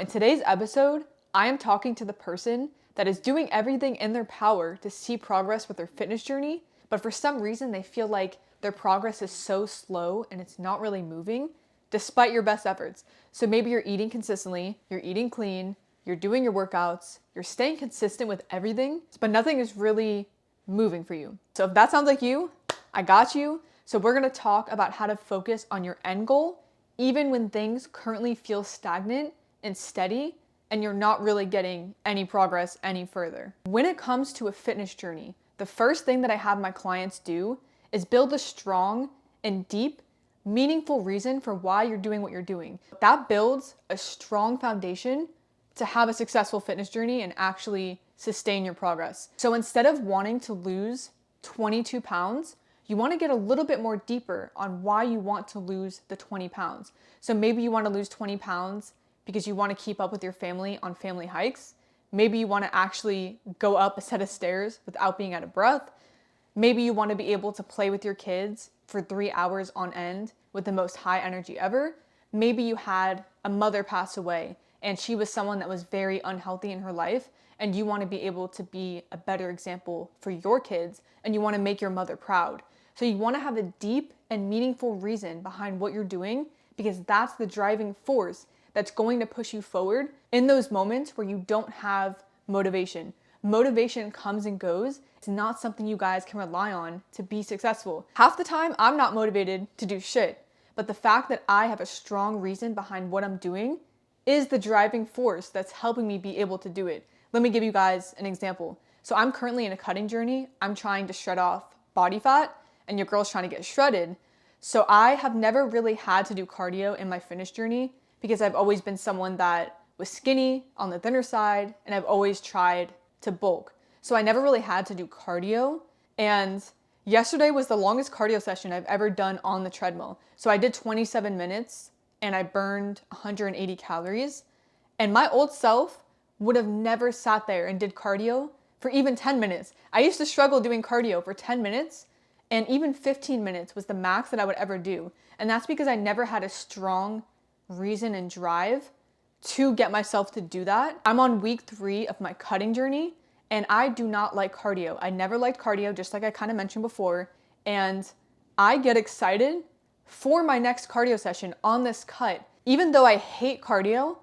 In today's episode, I am talking to the person that is doing everything in their power to see progress with their fitness journey, but for some reason they feel like their progress is so slow and it's not really moving despite your best efforts. So maybe you're eating consistently, you're eating clean, you're doing your workouts, you're staying consistent with everything, but nothing is really moving for you. So if that sounds like you, I got you. So we're gonna talk about how to focus on your end goal, even when things currently feel stagnant and steady and you're not really getting any progress any further. When it comes to a fitness journey, the first thing that I have my clients do is build a strong and deep, meaningful reason for why you're doing what you're doing. That builds a strong foundation to have a successful fitness journey and actually sustain your progress. So instead of wanting to lose 22 pounds, you want to get a little bit more deeper on why you want to lose the 20 pounds. So maybe you want to lose 20 pounds because you want to keep up with your family on family hikes. Maybe you want to actually go up a set of stairs without being out of breath. Maybe you want to be able to play with your kids for 3 hours on end with the most high energy ever. Maybe you had a mother pass away and she was someone that was very unhealthy in her life, and you want to be able to be a better example for your kids and you want to make your mother proud. So you want to have a deep and meaningful reason behind what you're doing, because that's the driving force that's going to push you forward in those moments where you don't have motivation. Motivation comes and goes. It's not something you guys can rely on to be successful. Half the time, I'm not motivated to do shit, but the fact that I have a strong reason behind what I'm doing is the driving force that's helping me be able to do it. Let me give you guys an example. So I'm currently in a cutting journey. I'm trying to shred off body fat, and your girl's trying to get shredded. So I have never really had to do cardio in my fitness journey because I've always been someone that was skinny on the thinner side, and I've always tried to bulk. So I never really had to do cardio. And yesterday was the longest cardio session I've ever done on the treadmill. So I did 27 minutes and I burned 180 calories. And my old self would have never sat there and did cardio for even 10 minutes. I used to struggle doing cardio for 10 minutes, and even 15 minutes was the max that I would ever do. And that's because I never had a strong reason and drive to get myself to do that. I'm on week 3 of my cutting journey, and I do not like cardio. I never liked cardio, just like I kind of mentioned before. And I get excited for my next cardio session on this cut. Even though I hate cardio,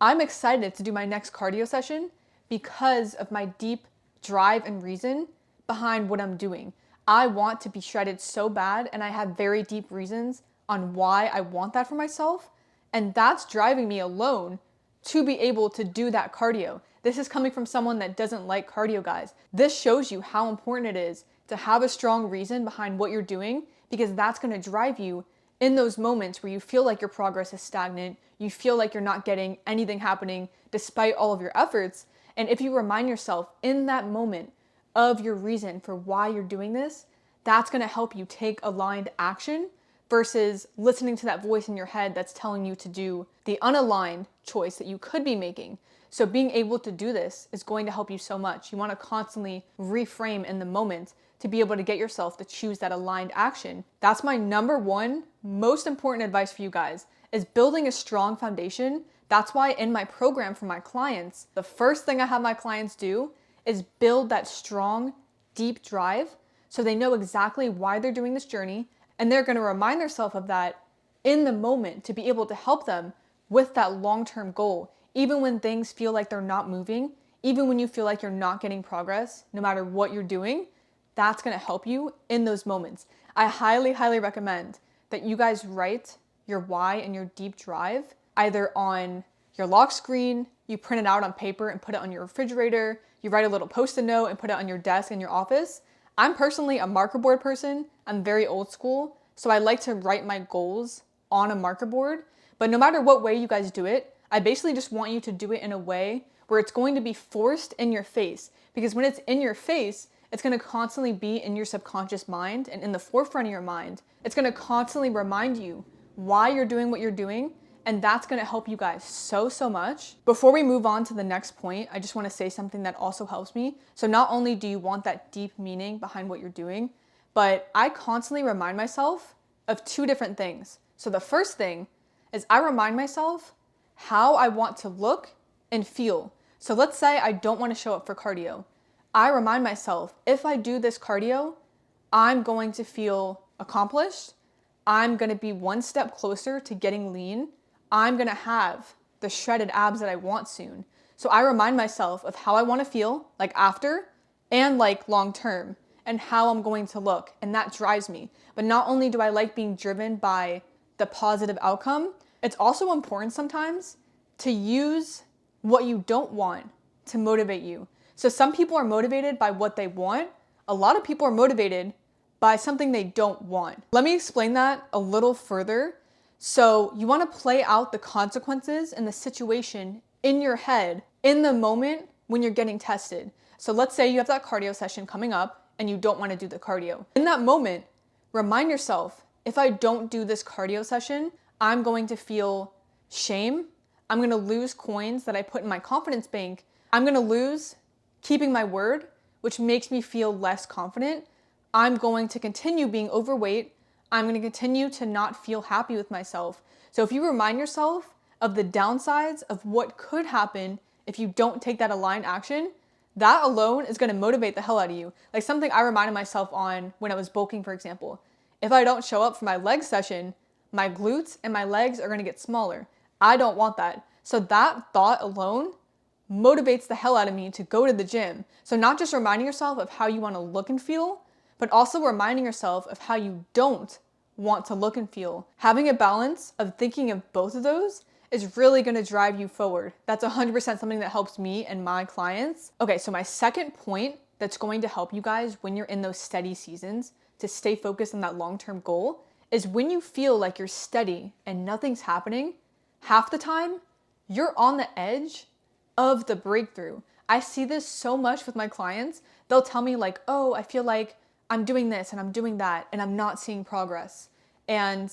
I'm excited to do my next cardio session because of my deep drive and reason behind what I'm doing. I want to be shredded so bad, and I have very deep reasons on why I want that for myself. And that's driving me alone to be able to do that cardio. This is coming from someone that doesn't like cardio, guys. This shows you how important it is to have a strong reason behind what you're doing, because that's going to drive you in those moments where you feel like your progress is stagnant, you feel like you're not getting anything happening despite all of your efforts. And if you remind yourself in that moment of your reason for why you're doing this, that's going to help you take aligned action versus listening to that voice in your head that's telling you to do the unaligned choice that you could be making. So being able to do this is going to help you so much. You want to constantly reframe in the moment to be able to get yourself to choose that aligned action. That's my number one most important advice for you guys, is building a strong foundation. That's why in my program for my clients, the first thing I have my clients do is build that strong, deep drive so they know exactly why they're doing this journey, and they're going to remind themselves of that in the moment to be able to help them with that long-term goal. Even when things feel like they're not moving, even when you feel like you're not getting progress, no matter what you're doing, that's going to help you in those moments. I highly, highly recommend that you guys write your why and your deep drive either on your lock screen, you print it out on paper and put it on your refrigerator, you write a little post-it note and put it on your desk in your office. I'm personally a marker board person. I'm very old school, so I like to write my goals on a marker board. But no matter what way you guys do it, I basically just want you to do it in a way where it's going to be forced in your face. Because when it's in your face, it's going to constantly be in your subconscious mind and in the forefront of your mind. It's going to constantly remind you why you're doing what you're doing, and that's going to help you guys so much. Before we move on to the next point, I just want to say something that also helps me. So not only do you want that deep meaning behind what you're doing, but I constantly remind myself of 2 different things. So the first thing is I remind myself how I want to look and feel. So let's say I don't want to show up for cardio. I remind myself, if I do this cardio, I'm going to feel accomplished. I'm going to be one step closer to getting lean. I'm going to have the shredded abs that I want soon. So I remind myself of how I want to feel, like after and like long term, and how I'm going to look. And that drives me. But not only do I like being driven by the positive outcome, it's also important sometimes to use what you don't want to motivate you. So some people are motivated by what they want. A lot of people are motivated by something they don't want. Let me explain that a little further. So you want to play out the consequences and the situation in your head in the moment when you're getting tested. So let's say you have that cardio session coming up and you don't want to do the cardio. In that moment, remind yourself, if I don't do this cardio session, I'm going to feel shame. I'm going to lose coins that I put in my confidence bank. I'm going to lose keeping my word, which makes me feel less confident. I'm going to continue being overweight. I'm going to continue to not feel happy with myself. So if you remind yourself of the downsides of what could happen if you don't take that aligned action, that alone is going to motivate the hell out of you. Like something I reminded myself on when I was bulking, for example. If I don't show up for my leg session, my glutes and my legs are going to get smaller. I don't want that. So that thought alone motivates the hell out of me to go to the gym. So not just reminding yourself of how you want to look and feel, but also reminding yourself of how you don't want to look and feel. Having a balance of thinking of both of those is really going to drive you forward. That's 100% something that helps me and my clients. Okay, so my second point that's going to help you guys when you're in those steady seasons to stay focused on that long-term goal is when you feel like you're steady and nothing's happening, half the time you're on the edge of the breakthrough. I see this so much with my clients. They'll tell me like, oh, I feel like I'm doing this and I'm doing that and I'm not seeing progress. And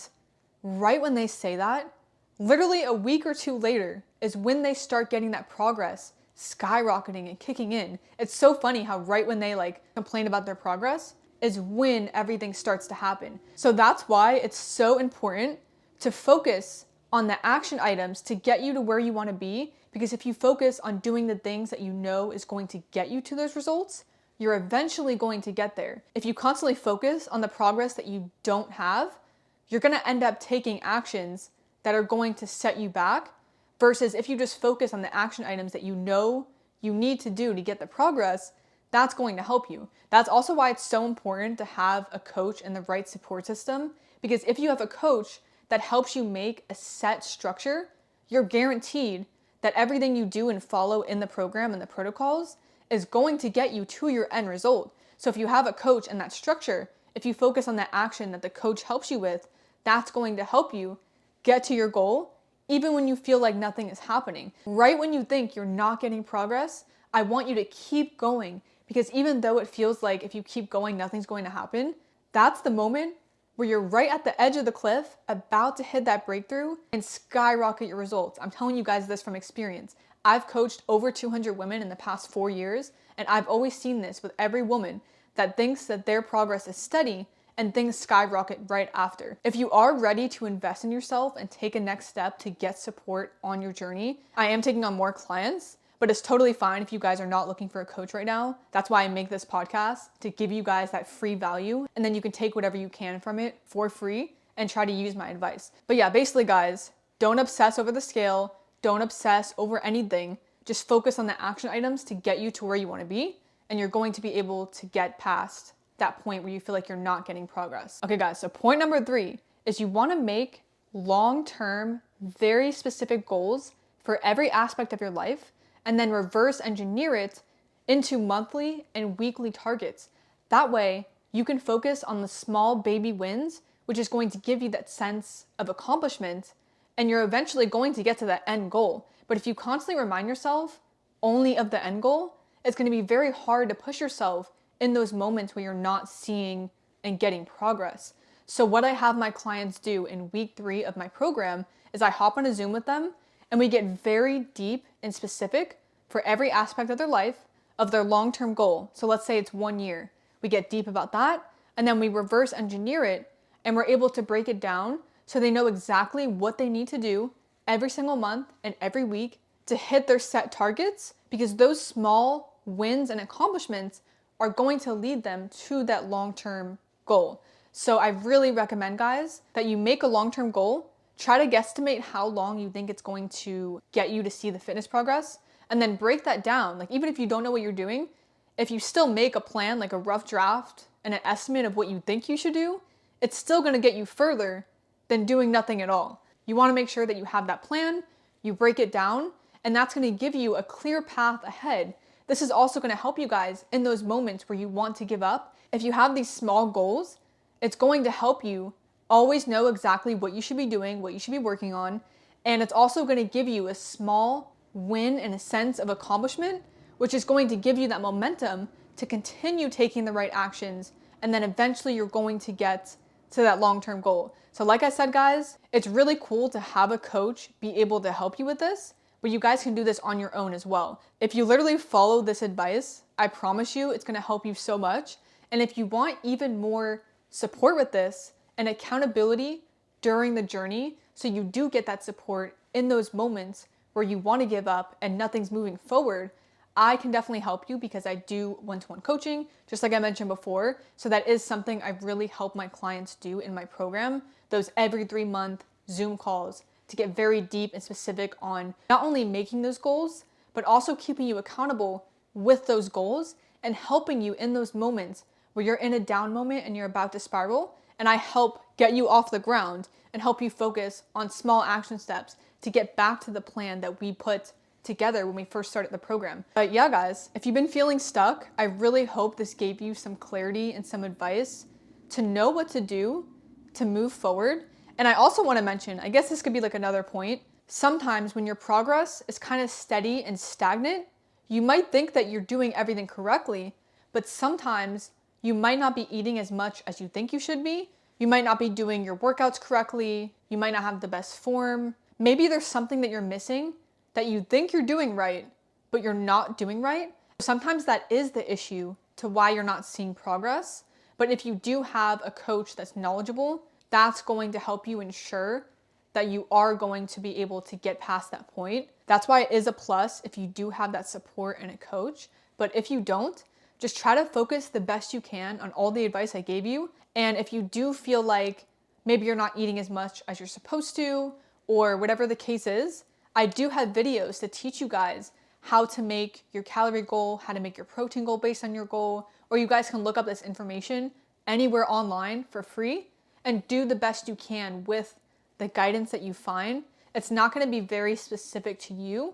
right when they say that, literally a week or two later is when they start getting that progress skyrocketing and kicking in. It's so funny how right when they like complain about their progress is when everything starts to happen. So that's why it's so important to focus on the action items to get you to where you want to be. Because if you focus on doing the things that you know is going to get you to those results, you're eventually going to get there. If you constantly focus on the progress that you don't have, you're going to end up taking actions that are going to set you back, versus if you just focus on the action items that you know you need to do to get the progress, that's going to help you. That's also why it's so important to have a coach and the right support system, because if you have a coach that helps you make a set structure, you're guaranteed that everything you do and follow in the program and the protocols is going to get you to your end result. So if you have a coach and that structure, if you focus on that action that the coach helps you with, that's going to help you get to your goal, even when you feel like nothing is happening. Right when you think you're not getting progress, I want you to keep going, because even though it feels like if you keep going, nothing's going to happen, that's the moment where you're right at the edge of the cliff, about to hit that breakthrough and skyrocket your results. I'm telling you guys this from experience. I've coached over 200 women in the past 4 years, and I've always seen this with every woman that thinks that their progress is steady and things skyrocket right after. If you are ready to invest in yourself and take a next step to get support on your journey, I am taking on more clients, but it's totally fine if you guys are not looking for a coach right now. That's why I make this podcast, to give you guys that free value, and then you can take whatever you can from it for free and try to use my advice. But yeah, basically guys, don't obsess over the scale, don't obsess over anything, just focus on the action items to get you to where you want to be, and you're going to be able to get past that point where you feel like you're not getting progress. Okay guys, so point number 3 is you want to make long-term, very specific goals for every aspect of your life, and then reverse engineer it into monthly and weekly targets. That way you can focus on the small baby wins, which is going to give you that sense of accomplishment, and you're eventually going to get to that end goal. But if you constantly remind yourself only of the end goal, it's going to be very hard to push yourself in those moments where you're not seeing and getting progress. So what I have my clients do in week 3 of my program is I hop on a Zoom with them and we get very deep and specific for every aspect of their life, of their long-term goal. So let's say it's 1 year. We get deep about that, and then we reverse engineer it, and we're able to break it down so they know exactly what they need to do every single month and every week to hit their set targets, because those small wins and accomplishments are going to lead them to that long-term goal. So I really recommend, guys, that you make a long-term goal, try to guesstimate how long you think it's going to get you to see the fitness progress, and then break that down. Like, even if you don't know what you're doing, if you still make a plan, like a rough draft and an estimate of what you think you should do, it's still going to get you further than doing nothing at all. You want to make sure that you have that plan, you break it down, and that's going to give you a clear path ahead. This is also going to help you guys in those moments where you want to give up. If you have these small goals, it's going to help you always know exactly what you should be doing, what you should be working on, and it's also going to give you a small win and a sense of accomplishment, which is going to give you that momentum to continue taking the right actions, and then eventually you're going to get to that long-term goal. So like I said, guys, it's really cool to have a coach be able to help you with this, but you guys can do this on your own as well. If you literally follow this advice, I promise you it's going to help you so much. And if you want even more support with this and accountability during the journey, so you do get that support in those moments where you want to give up and nothing's moving forward, I can definitely help you, because I do one-to-one coaching, just like I mentioned before. So that is something I really help my clients do in my program, those every 3-month Zoom calls to get very deep and specific on not only making those goals, but also keeping you accountable with those goals and helping you in those moments where you're in a down moment and you're about to spiral. And I help get you off the ground and help you focus on small action steps to get back to the plan that we put together when we first started the program. But yeah, guys, if you've been feeling stuck, I really hope this gave you some clarity and some advice to know what to do to move forward. And I also want to mention, I guess this could be like another point, sometimes when your progress is kind of steady and stagnant, you might think that you're doing everything correctly, but sometimes you might not be eating as much as you think you should be. You might not be doing your workouts correctly. You might not have the best form. Maybe there's something that you're missing that you think you're doing right, but you're not doing right. Sometimes that is the issue to why you're not seeing progress. But if you do have a coach that's knowledgeable, that's going to help you ensure that you are going to be able to get past that point. That's why it is a plus if you do have that support and a coach. But if you don't, just try to focus the best you can on all the advice I gave you. And if you do feel like maybe you're not eating as much as you're supposed to, or whatever the case is, I do have videos to teach you guys how to make your calorie goal, how to make your protein goal based on your goal, or you guys can look up this information anywhere online for free and do the best you can with the guidance that you find. It's not going to be very specific to you,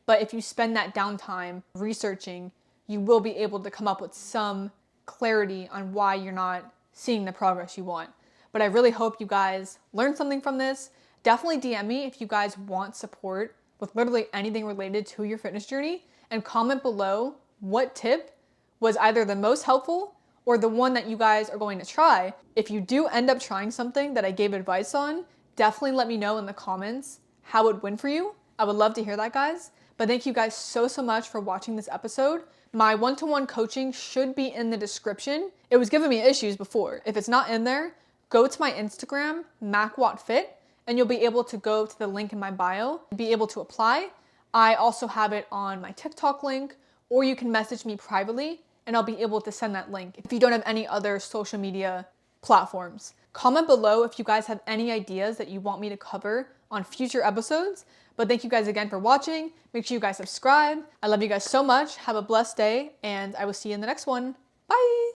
but if you spend that downtime researching, you will be able to come up with some clarity on why you're not seeing the progress you want. But I really hope you guys learned something from this. Definitely DM me if you guys want support with literally anything related to your fitness journey, and comment below what tip was either the most helpful or the one that you guys are going to try. If you do end up trying something that I gave advice on, definitely let me know in the comments how it went for you. I would love to hear that, guys. But thank you guys so much for watching this episode. My one-to-one coaching should be in the description. It was giving me issues before. If it's not in there, go to my Instagram, MacWattFit, and you'll be able to go to the link in my bio and be able to apply. I also have it on my TikTok link, or you can message me privately and I'll be able to send that link if you don't have any other social media platforms. Comment below if you guys have any ideas that you want me to cover on future episodes. But thank you guys again for watching. Make sure you guys subscribe. I love you guys so much. Have a blessed day, and I will see you in the next one. Bye!